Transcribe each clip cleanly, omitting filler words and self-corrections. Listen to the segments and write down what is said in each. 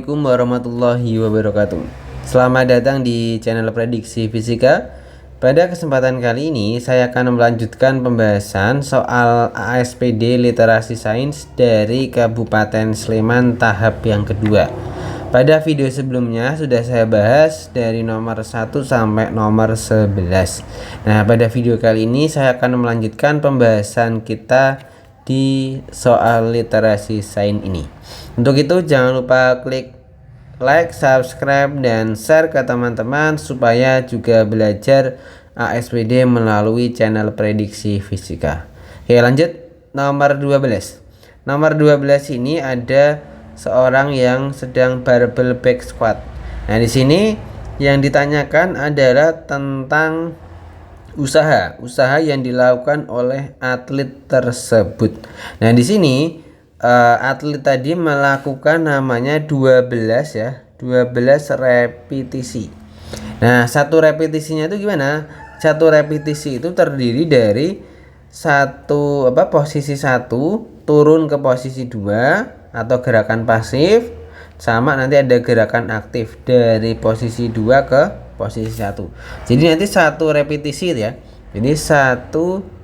Assalamualaikum warahmatullahi wabarakatuh. Selamat datang di channel Prediksi Fisika. Pada kesempatan kali ini saya akan melanjutkan pembahasan soal ASPD Literasi Sains dari Kabupaten Sleman tahap yang kedua. Pada video sebelumnya sudah saya bahas dari nomor 1 sampai nomor 11. Nah, pada video kali ini saya akan melanjutkan pembahasan kita di soal literasi sains ini. Untuk itu jangan lupa klik like, subscribe, dan share ke teman-teman supaya juga belajar ASPD melalui channel Prediksi Fisika. Oke, lanjut nomor 12. Nomor 12 ini ada seorang yang sedang barbell back squat. Nah, di sini yang ditanyakan adalah tentang usaha yang dilakukan oleh atlet tersebut. Nah, di sini atlet tadi melakukan namanya 12 repetisi. Nah, satu repetisinya itu gimana? Satu repetisi itu terdiri dari posisi 1 turun ke posisi 2 atau gerakan pasif, sama nanti ada gerakan aktif dari posisi 2 ke posisi 1. Jadi nanti satu repetisi ya. Jadi satu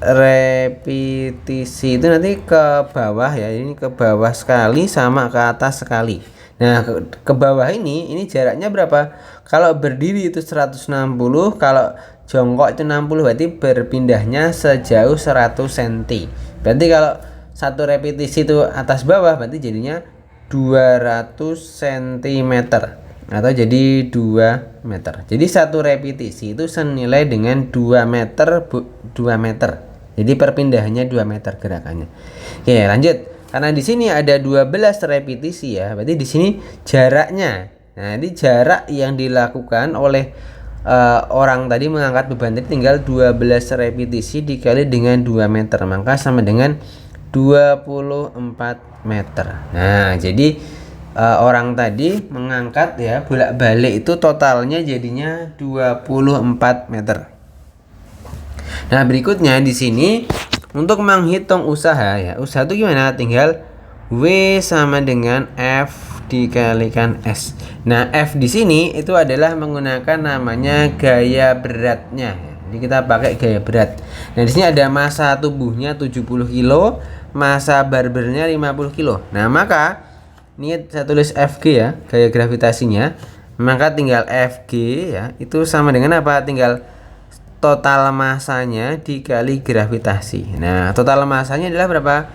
repetisi itu nanti ke bawah ya. Ini ke bawah sekali sama ke atas sekali. Nah, ke bawah ini jaraknya berapa? Kalau berdiri itu 160, kalau jongkok itu 60, berarti berpindahnya sejauh 100 cm. Berarti kalau satu repetisi itu atas bawah berarti jadinya 200 cm. Atau jadi 2 meter. Jadi satu repetisi itu senilai dengan 2 meter. Jadi perpindahannya 2 meter gerakannya. Oke, lanjut. Karena di sini ada 12 repetisi ya, berarti di sini jaraknya. Nah, ini jarak yang dilakukan oleh orang tadi mengangkat beban tadi tinggal 12 repetisi dikali dengan 2 meter, maka sama dengan 24 meter. Nah, jadi orang tadi mengangkat ya bolak-balik itu totalnya jadinya 24 meter. Nah, berikutnya di sini untuk menghitung usaha ya. Usaha itu gimana? Tinggal W sama dengan F dikalikan S. Nah, F di sini itu adalah menggunakan namanya gaya beratnya. Jadi kita pakai gaya berat. Nah, di sini ada massa tubuhnya 70 kg, massa barbelnya 50 kg. Nah, maka ini saya tulis Fg ya, gaya gravitasinya. Maka tinggal Fg ya, itu sama dengan apa? Tinggal total masanya dikali gravitasi. Nah, total masanya adalah berapa?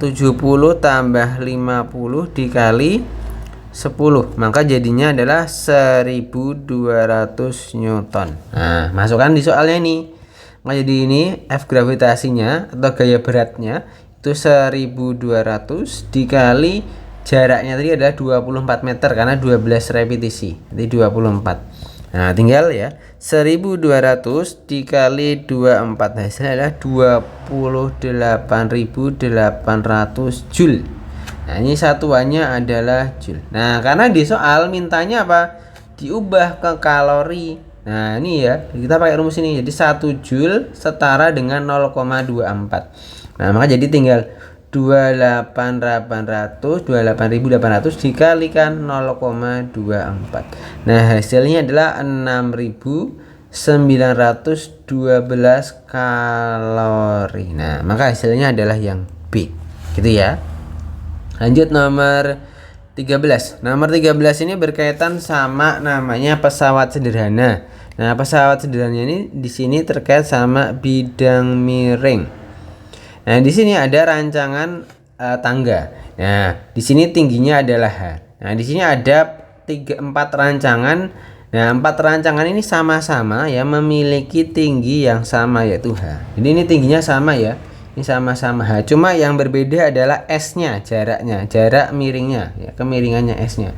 70 tambah 50 dikali 10. Maka jadinya adalah 1200 Newton. Nah, masukkan di soalnya ini. Maka jadi ini F gravitasinya atau gaya beratnya itu 1200 dikali jaraknya tadi adalah 24 meter karena 12 repetisi. Jadi 24. Nah, tinggal ya 1200 dikali 24 hasilnya adalah 28.800 Joule. Nah, ini satuannya adalah Joule. Nah, karena di soal mintanya apa? Diubah ke kalori. Nah, ini ya, kita pakai rumus ini. Jadi 1 Joule setara dengan 0,24. Nah, maka jadi tinggal 28.800 dikalikan 0,24. Nah, hasilnya adalah 6.912 kalori. Nah, maka hasilnya adalah yang B. Gitu ya. Lanjut nomor 13. Nomor 13 ini berkaitan sama namanya pesawat sederhana. Nah, pesawat sederhana ini di sini terkait sama bidang miring. Nah, di sini ada rancangan tangga. Nah, di sini tingginya adalah H. Nah, di sini ada 4 rancangan. Nah, 4 rancangan ini sama-sama ya memiliki tinggi yang sama yaitu H. Jadi ini tingginya sama ya. Ini sama-sama H. Cuma yang berbeda adalah S-nya, jaraknya, jarak miringnya ya, kemiringannya S-nya.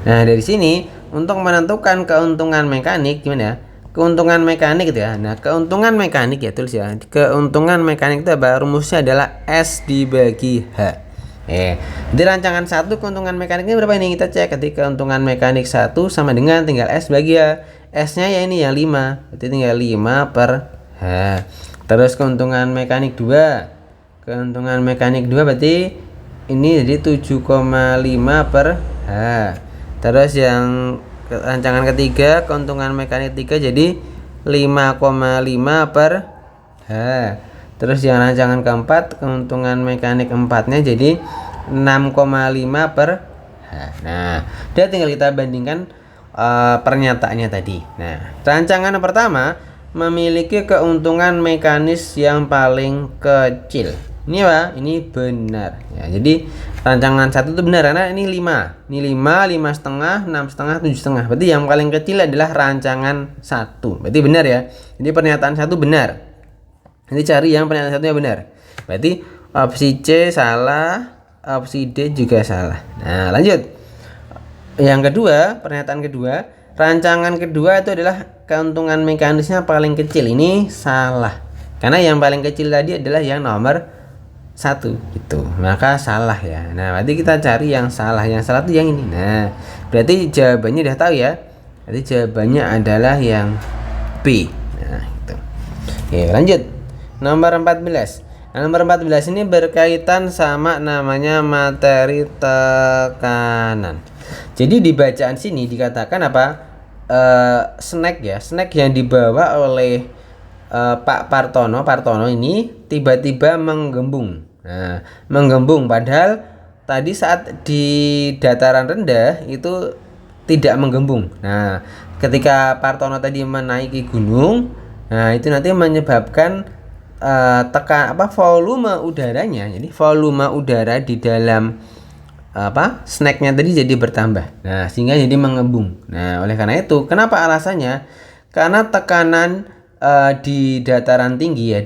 Nah, dari sini untuk menentukan keuntungan mekanik gimana? Keuntungan mekanik gitu ya. Nah, keuntungan mekanik ya tulis ya. Keuntungan mekanik itu apa? Rumusnya adalah S dibagi H. Di rancangan 1 keuntungan mekaniknya berapa ini? Kita cek. Ketika keuntungan mekanik 1 sama dengan tinggal S bagi H. S-nya ya ini yang 5. Berarti tinggal 5 per H. Terus keuntungan mekanik 2. Keuntungan mekanik 2 berarti ini jadi 7,5 per H. Terus yang rancangan ketiga keuntungan mekanik 3 jadi 5,5 per H. Terus yang rancangan keempat keuntungan mekanik 4-nya jadi 6,5 per H. Nah, dia tinggal kita bandingkan pernyataannya tadi. Nah, rancangan pertama memiliki keuntungan mekanis yang paling kecil. Ini Pak, ini benar. Ya, jadi rancangan 1 itu benar karena ini 5. Ini 5, 5,5, 6,5, 7,5. Berarti yang paling kecil adalah rancangan 1. Berarti benar ya. Jadi pernyataan 1 benar. Nanti cari yang pernyataan 1-nya benar. Berarti opsi C salah, opsi D juga salah. Nah, lanjut. Yang kedua, pernyataan kedua, rancangan kedua itu adalah keuntungan mekanisnya paling kecil. Ini salah. Karena yang paling kecil tadi adalah yang nomor 1 gitu. Maka salah ya. Nah, berarti kita cari yang salah. Yang salah itu yang ini. Nah, berarti jawabannya udah tahu ya. Berarti jawabannya adalah yang B. Nah, gitu. Oke, lanjut. Nomor 14. Nah, nomor 14 ini berkaitan sama namanya materi tekanan. Jadi di bacaan sini dikatakan apa? Snack ya, snack yang dibawa oleh Pak Partono ini tiba-tiba menggembung. Nah, menggembung padahal tadi saat di dataran rendah itu tidak menggembung. Nah, ketika Partono tadi menaiki gunung, nah itu nanti menyebabkan volume udaranya. Jadi volume udara di dalam snacknya tadi jadi bertambah. Nah, sehingga jadi mengembung. Nah, oleh karena itu, kenapa alasannya? Karena tekanan di dataran tinggi ya,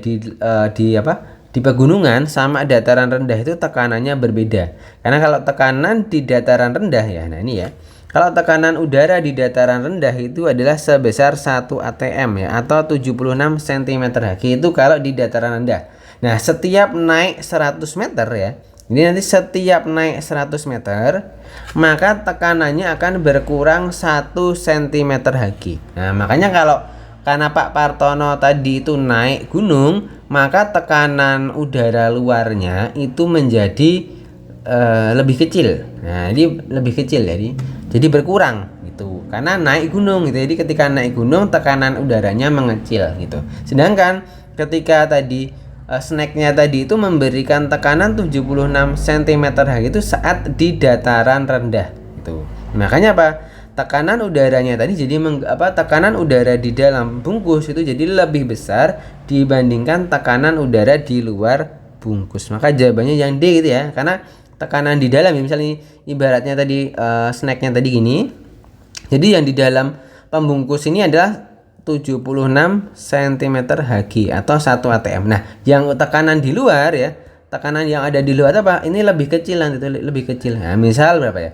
di pegunungan sama dataran rendah itu tekanannya berbeda. Karena kalau tekanan di dataran rendah ya, nah ini ya. Kalau tekanan udara di dataran rendah itu adalah sebesar 1 atm ya, atau 76 cm3 itu kalau di dataran rendah. Nah, setiap naik 100 meter ya, ini nanti setiap naik 100 meter maka tekanannya akan berkurang 1 cm3. Nah, makanya karena Pak Partono tadi itu naik gunung, maka tekanan udara luarnya itu menjadi lebih kecil. Nah, jadi lebih kecil jadi berkurang gitu. Karena naik gunung gitu. Jadi ketika naik gunung tekanan udaranya mengecil gitu. Sedangkan ketika tadi snacknya tadi itu memberikan tekanan 76 cm3 itu saat di dataran rendah gitu. Makanya apa? Tekanan udaranya tadi jadi tekanan udara di dalam bungkus itu jadi lebih besar dibandingkan tekanan udara di luar bungkus. Maka jawabannya yang D gitu ya. Karena tekanan di dalam ya, misalnya ibaratnya tadi snacknya tadi gini. Jadi yang di dalam pembungkus ini adalah 76 cm3 atau 1 atm. Nah, yang tekanan di luar ya, tekanan yang ada di luar apa? Ini lebih kecil nanti lebih kecil. Nah, misal berapa ya?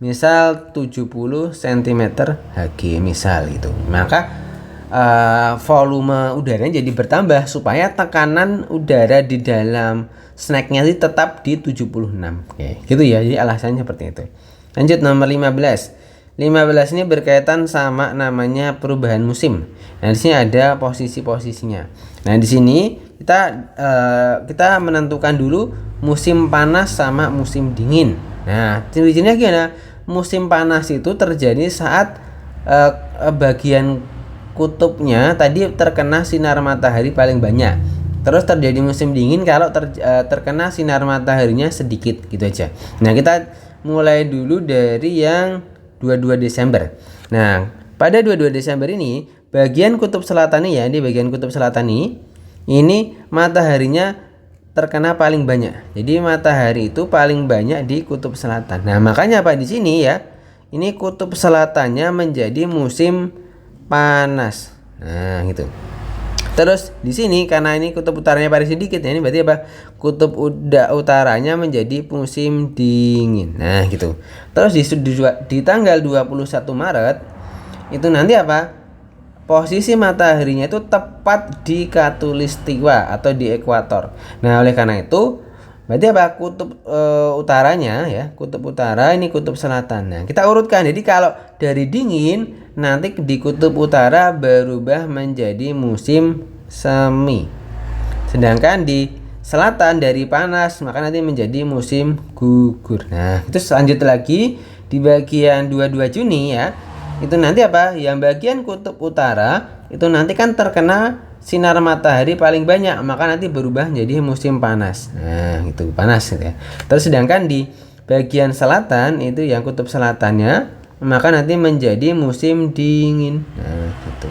Misal 70 cm3 misal gitu. Maka volume udaranya jadi bertambah supaya tekanan udara di dalam snacknya itu tetap di 76. Oke, gitu ya. Jadi alasannya seperti itu. Lanjut nomor 15. 15 ini berkaitan sama namanya perubahan musim. Nah, di sini ada posisi-posisinya. Nah, di sini kita menentukan dulu musim panas sama musim dingin. Nah, di sini gimana? Musim panas itu terjadi saat bagian kutubnya tadi terkena sinar matahari paling banyak. Terus terjadi musim dingin kalau terkena sinar mataharinya sedikit gitu aja. Nah, kita mulai dulu dari yang 22 Desember. Nah, pada 22 Desember ini bagian kutub selatan nih ya, di bagian kutub selatan ini mataharinya terkena paling banyak. Jadi matahari itu paling banyak di kutub selatan. Nah, makanya apa di sini ya? Ini kutub selatannya menjadi musim panas. Nah, gitu. Terus di sini karena ini kutub utaranya paling sedikit ya, ini berarti apa? Kutub utaranya menjadi musim dingin. Nah, gitu. Terus di tanggal 21 Maret itu nanti apa? Posisi mataharinya itu tepat di khatulistiwa atau di ekuator. Nah, oleh karena itu berarti apa? Kutub utaranya ya, kutub utara ini kutub selatan. Nah, kita urutkan. Jadi kalau dari dingin nanti di kutub utara berubah menjadi musim semi. Sedangkan di selatan dari panas, maka nanti menjadi musim gugur. Nah, itu lanjut lagi di bagian 22 Juni ya. Itu nanti apa? Yang bagian kutub utara itu nanti kan terkena sinar matahari paling banyak, maka nanti berubah menjadi musim panas. Nah, itu panas gitu ya. Terus sedangkan di bagian selatan itu yang kutub selatannya, maka nanti menjadi musim dingin. Nah, gitu.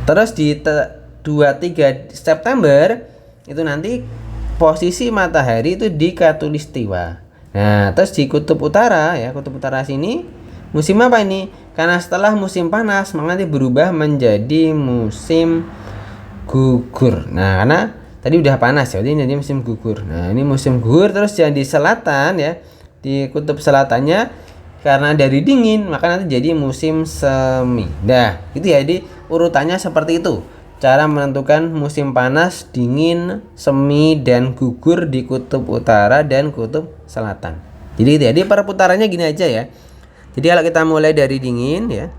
Terus di 23 September itu nanti posisi matahari itu di khatulistiwa. Nah, terus di kutub utara ya, kutub utara sini musim apa ini? Karena setelah musim panas, maka nanti berubah menjadi musim gugur. Nah, karena tadi udah panas ya, jadi nanti musim gugur. Nah, ini musim gugur. Terus yang di selatan ya, di kutub selatannya karena dari dingin, maka nanti jadi musim semi. Nah, gitu ya. Jadi urutannya seperti itu. Cara menentukan musim panas, dingin, semi, dan gugur di kutub utara dan kutub selatan. Jadi perputarannya gini aja ya. Jadi kalau kita mulai dari dingin ya,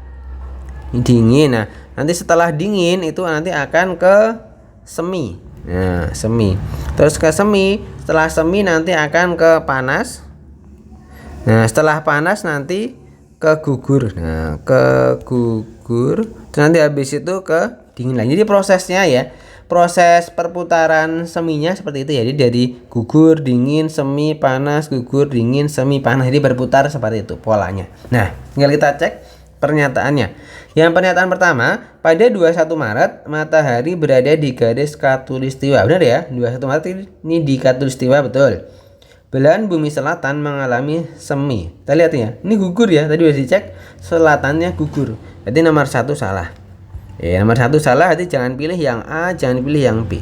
dingin. Nah, nanti setelah dingin itu nanti akan ke semi. Nah, semi. Terus ke semi, setelah semi nanti akan ke panas. Nah, setelah panas nanti ke gugur. Nah, ke gugur. Terus nanti habis itu ke dingin lagi. Jadi prosesnya ya, proses perputaran seminya seperti itu ya. Jadi dari gugur, dingin, semi, panas, gugur, dingin, semi, panas. Jadi berputar seperti itu polanya. Nah, tinggal kita cek pernyataannya. Yang pernyataan pertama, pada 21 Maret matahari berada di garis khatulistiwa. Benar ya? 21 Maret ini di khatulistiwa, betul. Belahan bumi selatan mengalami semi. Kita lihat ya, ini gugur ya. Tadi sudah dicek selatannya gugur. Jadi nomor 1 salah. Nomor 1 salah, jadi jangan pilih yang A, jangan pilih yang B.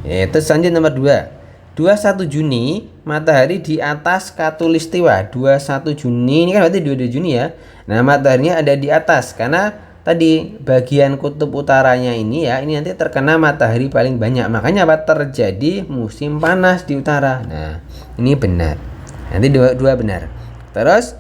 Terus lanjut nomor 2. 21 Juni matahari di atas khatulistiwa. 21 Juni ini kan berarti 22 Juni ya. Nah, mataharinya ada di atas karena tadi bagian kutub utaranya ini ya, ini nanti terkena matahari paling banyak. Makanya apa? Terjadi musim panas di utara. Nah, ini benar. Nanti dua benar. Terus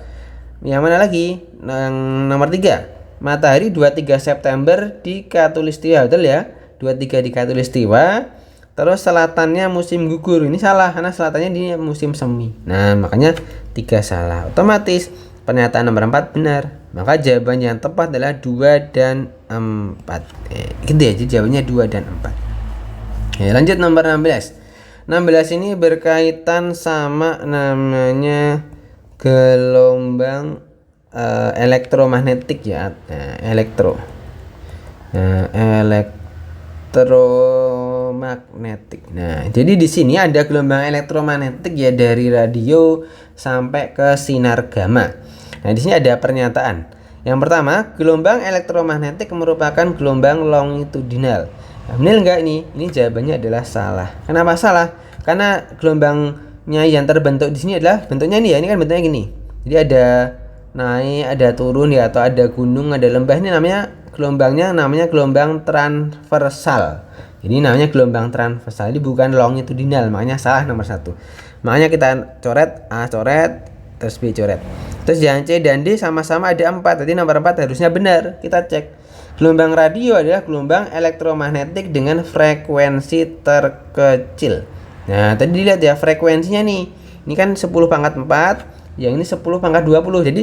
yang mana lagi? Yang nomor 3. Matahari 23 September di khatulistiwa, betul ya? 23 di khatulistiwa. Terus selatannya musim gugur. Ini salah karena selatannya di musim semi. Nah, makanya 3 salah. Otomatis pernyataan nomor 4 benar. Maka jawaban yang tepat adalah 2 dan 4. Gitu ya, jadi jawabannya 2 dan 4. Lanjut nomor 16. 16 ini berkaitan sama namanya gelombang elektromagnetik ya. Elektromagnetik. Nah, jadi di sini ada gelombang elektromagnetik ya dari radio sampai ke sinar gamma. Nah, di sini ada pernyataan. Yang pertama, gelombang elektromagnetik merupakan gelombang longitudinal. Nah, benar enggak ini? Ini jawabannya adalah salah. Kenapa salah? Karena gelombangnya yang terbentuk di sini adalah bentuknya ini ya. Ini kan bentuknya gini. Jadi ada naik, ada turun ya, atau ada gunung, ada lembah. Ini namanya gelombangnya namanya gelombang transversal. Ini namanya gelombang transversal. Ini bukan longitudinal, makanya salah nomor 1. Makanya kita coret A coret, terus B coret. Terus yang C dan D sama-sama ada 4. Jadi nomor 4 harusnya benar. Kita cek. Gelombang radio adalah gelombang elektromagnetik dengan frekuensi terkecil. Nah, tadi dilihat ya frekuensinya nih. Ini kan 10⁻⁴. Yang ini 10⁻20. Jadi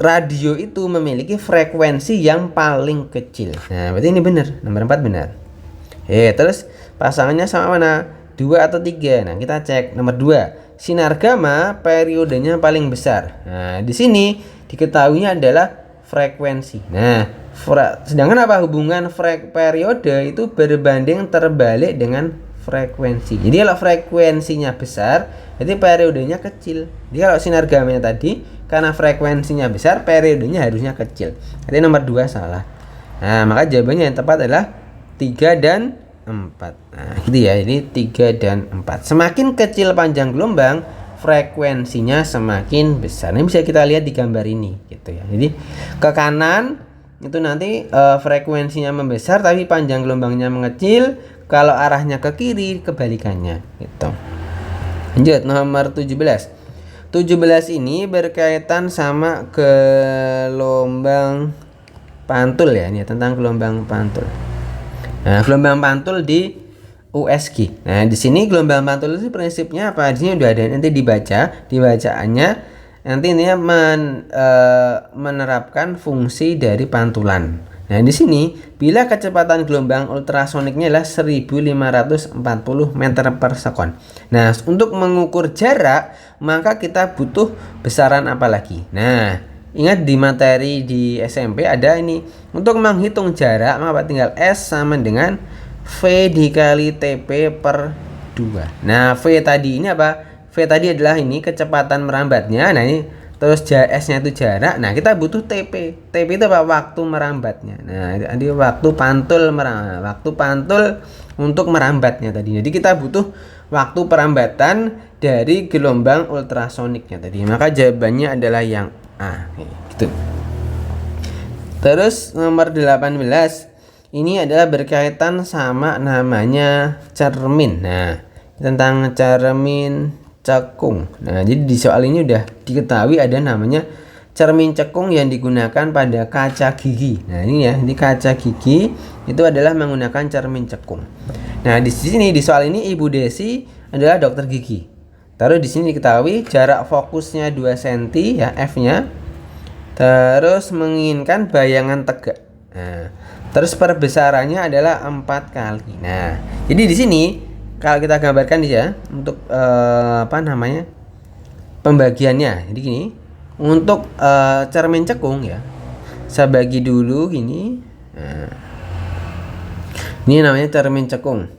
radio itu memiliki frekuensi yang paling kecil. Nah, berarti ini benar. Nomor 4 benar. Terus pasangannya sama mana? 2 atau 3. Nah, kita cek. Nomor 2. Sinar gamma periodenya paling besar. Nah, di sini diketahuinya adalah frekuensi. Nah, sedangkan apa hubungan periode itu berbanding terbalik dengan frekuensi. Jadi kalau frekuensinya besar, jadi periodenya kecil. Jadi kalau sinar gamma tadi karena frekuensinya besar, periodenya harusnya kecil. Jadi nomor 2 salah. Nah, maka jawabannya yang tepat adalah 3 dan 4. Nah, gitu ya. Ini 3 dan 4. Semakin kecil panjang gelombang, frekuensinya semakin besar. Ini bisa kita lihat di gambar ini gitu ya. Jadi ke kanan itu nanti frekuensinya membesar tapi panjang gelombangnya mengecil. Kalau arahnya ke kiri kebalikannya gitu. Lanjut nomor 17. 17 ini berkaitan sama gelombang pantul ya, ini tentang gelombang pantul. Nah, gelombang pantul di USG. Nah, di sini gelombang pantul itu prinsipnya apa? Di sini udah ada, nanti dibacaannya nanti intinya menerapkan fungsi dari pantulan. Nah, di sini bila kecepatan gelombang ultrasoniknya adalah 1540 meter per sekon. Nah, untuk mengukur jarak maka kita butuh besaran apa lagi? Nah, ingat di materi di SMP ada ini. Untuk menghitung jarak maka tinggal S sama dengan V dikali TP per 2. Nah, V tadi ini apa? V tadi adalah ini kecepatan merambatnya. Nah, ini terus S-nya itu jarak. Nah, kita butuh TP. TP itu apa? Waktu merambatnya. Nah, tadi waktu pantul untuk merambatnya tadi. Jadi kita butuh waktu perambatan dari gelombang ultrasoniknya tadi. Maka jawabannya adalah yang A. Gitu. Terus nomor 18. Ini adalah berkaitan sama namanya cermin. Nah, tentang cermin cekung. Nah, jadi di soal ini udah diketahui ada namanya cermin cekung yang digunakan pada kaca gigi. Nah, ini ya, di kaca gigi itu adalah menggunakan cermin cekung. Nah, di sini di soal ini Ibu Desi adalah dokter gigi. Terus di sini diketahui jarak fokusnya 2 cm ya, F-nya. Terus menginginkan bayangan tegak. Nah, terus perbesarannya adalah 4 kali. Nah, jadi di sini kalau kita gambarkan ya untuk pembagiannya. Jadi gini, untuk cermin cekung ya. Saya bagi dulu gini. Nah, ini namanya cermin cekung.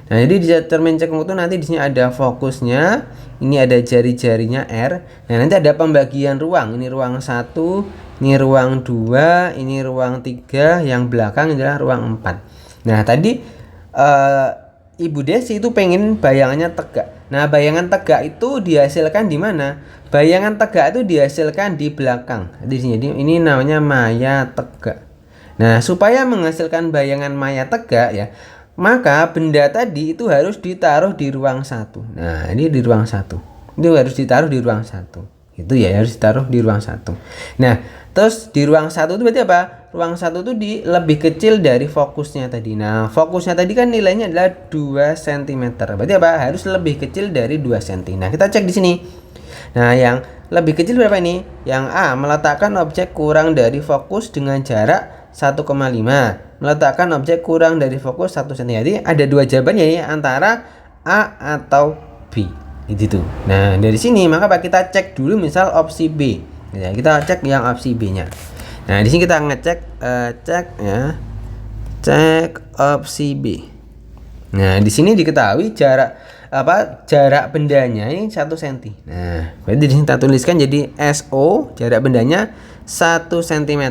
Nah, jadi di cermin cekung itu nanti di sini ada fokusnya, ini ada jari-jarinya R. Nah, nanti ada pembagian ruang. Ini ruang 1, ini ruang 2, ini ruang 3, yang belakang adalah ruang 4. Nah, tadi Ibu Desi itu pengen bayangannya tegak. Nah, bayangan tegak itu dihasilkan di mana? Bayangan tegak itu dihasilkan di belakang. Di sini ini namanya maya tegak. Nah, supaya menghasilkan bayangan maya tegak ya, maka benda tadi itu harus ditaruh di ruang 1. Nah, ini di ruang 1. Itu harus ditaruh di ruang 1. Itu ya, harus ditaruh di ruang 1. Nah, terus di ruang 1 itu berarti apa? Ruang 1 itu lebih kecil dari fokusnya tadi. Nah, fokusnya tadi kan nilainya adalah 2 cm. Berarti apa? Harus lebih kecil dari 2 cm. Nah, kita cek di sini. Nah, yang lebih kecil berapa ini? Yang A, meletakkan objek kurang dari fokus dengan jarak 1,5. Meletakkan objek kurang dari fokus 1 cm. Jadi ada dua jawabannya ya, antara A atau B. Gitu tuh. Nah, dari sini maka kita cek dulu misal opsi B. Ya, kita cek yang opsi B-nya. Nah, di sini kita ngecek cek opsi B. Nah, di sini diketahui jarak bendanya ini 1 cm. Nah, berarti di sini kita tuliskan jadi SO, jarak bendanya 1 cm.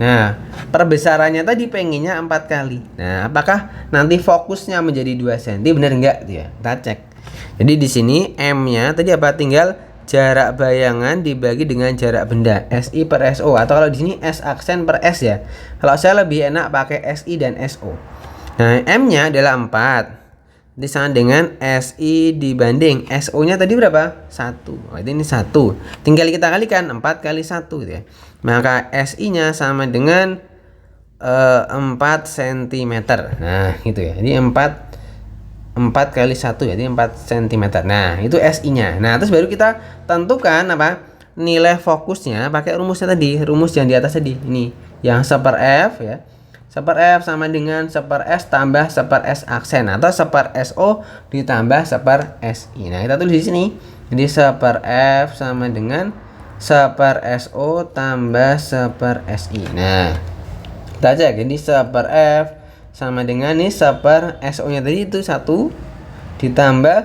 Nah, perbesarannya tadi pengennya 4 kali. Nah, apakah nanti fokusnya menjadi 2 cm? Benar enggak? Ya, kita cek. Jadi di sini M-nya tadi apa? Tinggal jarak bayangan dibagi dengan jarak benda, SI per SO, atau kalau di sini S aksen per S ya. Kalau saya lebih enak pakai SI dan SO. Nah, M-nya adalah 4. Jadi sama dengan SI dibanding SO-nya tadi berapa? 1. Oh, ini 1. Tinggal kita kalikan 4 kali 1 gitu ya. Maka SI-nya sama dengan 4 cm. Nah, gitu ya. Jadi 4 kali 1 jadi 4 cm. Nah, itu SI-nya. Nah, terus baru kita tentukan apa? Nilai fokusnya pakai rumusnya tadi, rumus yang di atas tadi. Ini yang 1 per F ya. 1 per F sama dengan 1 per S tambah 1 per S aksen, atau 1 per SO ditambah 1 per SI. Nah, kita tulis di sini. Jadi 1 per F sama dengan 1 per SO tambah 1 per SI. Nah, kita cek. Jadi 1 per F sama dengan nih 1 per SO-nya tadi itu 1 ditambah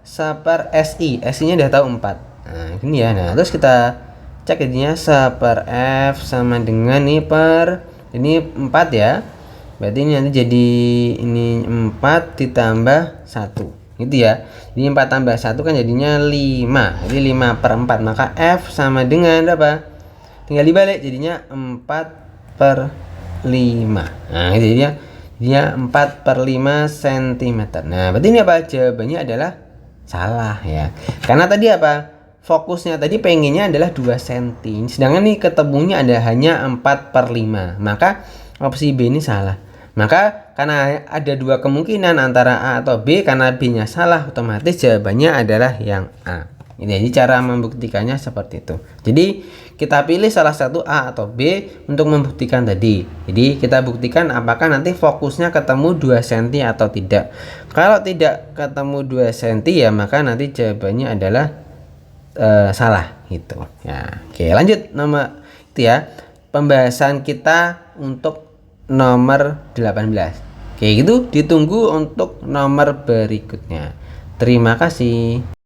1 per SI. SI-nya udah tahu 4. Nah, ini ya. Nah, terus kita cek jadinya 1 per F sama dengan nih per ini 4 ya. Berarti ini nanti jadi ini 4 ditambah 1. Gitu ya. Jadi 4 tambah 1 kan jadinya 5. Jadi 5 per 4. Maka F sama dengan apa? Tinggal dibalik jadinya 4 per 5. Nah, itu jadinya 4 per 5 cm. Nah, berarti ini apa? Jawabannya adalah salah ya. Karena tadi apa? Fokusnya tadi pengennya adalah 2 cm. Sedangkan nih ketemunya ada hanya 4 per 5. Maka opsi B ini salah. Maka karena ada dua kemungkinan antara A atau B, karena B-nya salah otomatis jawabannya adalah yang A. Ini cara membuktikannya seperti itu. Jadi kita pilih salah satu A atau B untuk membuktikan tadi. Jadi kita buktikan apakah nanti fokusnya ketemu 2 cm atau tidak. Kalau tidak ketemu 2 cm ya maka nanti jawabannya adalah salah gitu. Ya, oke, lanjut nomor itu ya. Pembahasan kita untuk nomor 18. Oke, gitu, ditunggu untuk nomor berikutnya. Terima kasih.